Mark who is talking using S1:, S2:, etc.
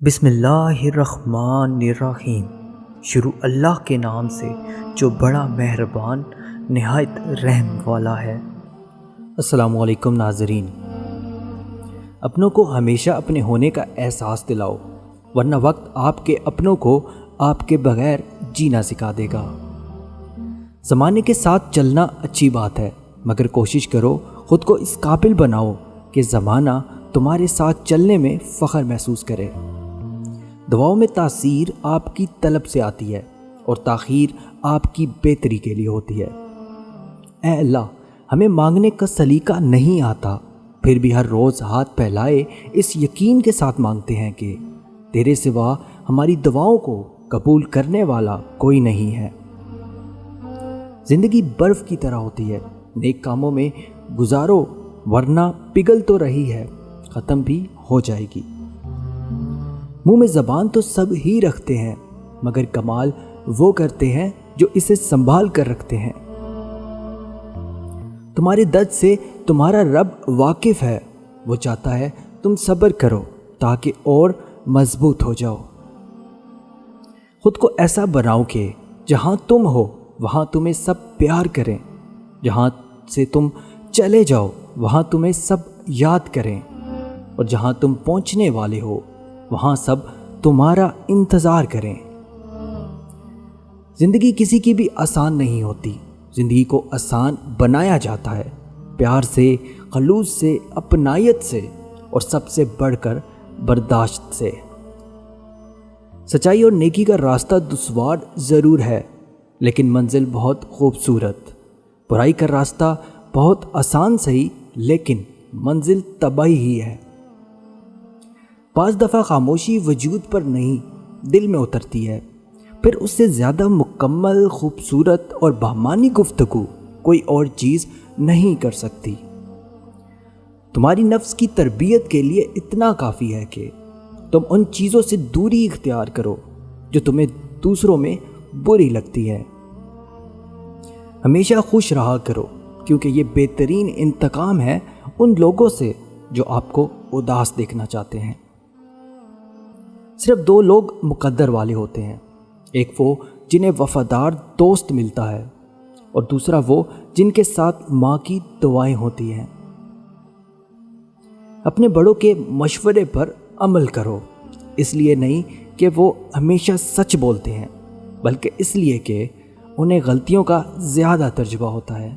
S1: بسم اللہ الرحمن الرحیم۔ شروع اللہ کے نام سے جو بڑا مہربان نہایت رحم والا ہے۔ السلام علیکم ناظرین۔ اپنوں کو ہمیشہ اپنے ہونے کا احساس دلاؤ، ورنہ وقت آپ کے اپنوں کو آپ کے بغیر جینا سکھا دے گا۔ زمانے کے ساتھ چلنا اچھی بات ہے، مگر کوشش کرو خود کو اس قابل بناؤ کہ زمانہ تمہارے ساتھ چلنے میں فخر محسوس کرے۔ دعاؤں میں تاثیر آپ کی طلب سے آتی ہے اور تاخیر آپ کی بہتری کے لیے ہوتی ہے۔ اے اللہ، ہمیں مانگنے کا سلیقہ نہیں آتا، پھر بھی ہر روز ہاتھ پھیلائے اس یقین کے ساتھ مانگتے ہیں کہ تیرے سوا ہماری دعاؤں کو قبول کرنے والا کوئی نہیں ہے۔ زندگی برف کی طرح ہوتی ہے، نیک کاموں میں گزارو ورنہ پگھل تو رہی ہے، ختم بھی ہو جائے گی۔ منہ میں زبان تو سب ہی رکھتے ہیں، مگر کمال وہ کرتے ہیں جو اسے سنبھال کر رکھتے ہیں۔ تمہارے درد سے تمہارا رب واقف ہے، وہ چاہتا ہے تم صبر کرو تاکہ اور مضبوط ہو جاؤ۔ خود کو ایسا بناؤ کہ جہاں تم ہو وہاں تمہیں سب پیار کریں، جہاں سے تم چلے جاؤ وہاں تمہیں سب یاد کریں، اور جہاں تم پہنچنے والے ہو وہاں سب تمہارا انتظار کریں۔ زندگی کسی کی بھی آسان نہیں ہوتی، زندگی کو آسان بنایا جاتا ہے پیار سے، خلوص سے، اپنائیت سے، اور سب سے بڑھ کر برداشت سے۔ سچائی اور نیکی کا راستہ دشوار ضرور ہے، لیکن منزل بہت خوبصورت۔ برائی کا راستہ بہت آسان صحیح، لیکن منزل تباہی ہی ہے۔ بعض دفعہ خاموشی وجود پر نہیں دل میں اترتی ہے، پھر اس سے زیادہ مکمل، خوبصورت اور بہمانی گفتگو کوئی اور چیز نہیں کر سکتی۔ تمہاری نفس کی تربیت کے لیے اتنا کافی ہے کہ تم ان چیزوں سے دوری اختیار کرو جو تمہیں دوسروں میں بری لگتی ہے۔ ہمیشہ خوش رہا کرو، کیونکہ یہ بہترین انتقام ہے ان لوگوں سے جو آپ کو اداس دیکھنا چاہتے ہیں۔ صرف دو لوگ مقدر والے ہوتے ہیں، ایک وہ جنہیں وفادار دوست ملتا ہے، اور دوسرا وہ جن کے ساتھ ماں کی دعائیں ہوتی ہیں۔ اپنے بڑوں کے مشورے پر عمل کرو، اس لیے نہیں کہ وہ ہمیشہ سچ بولتے ہیں، بلکہ اس لیے کہ انہیں غلطیوں کا زیادہ تجربہ ہوتا ہے۔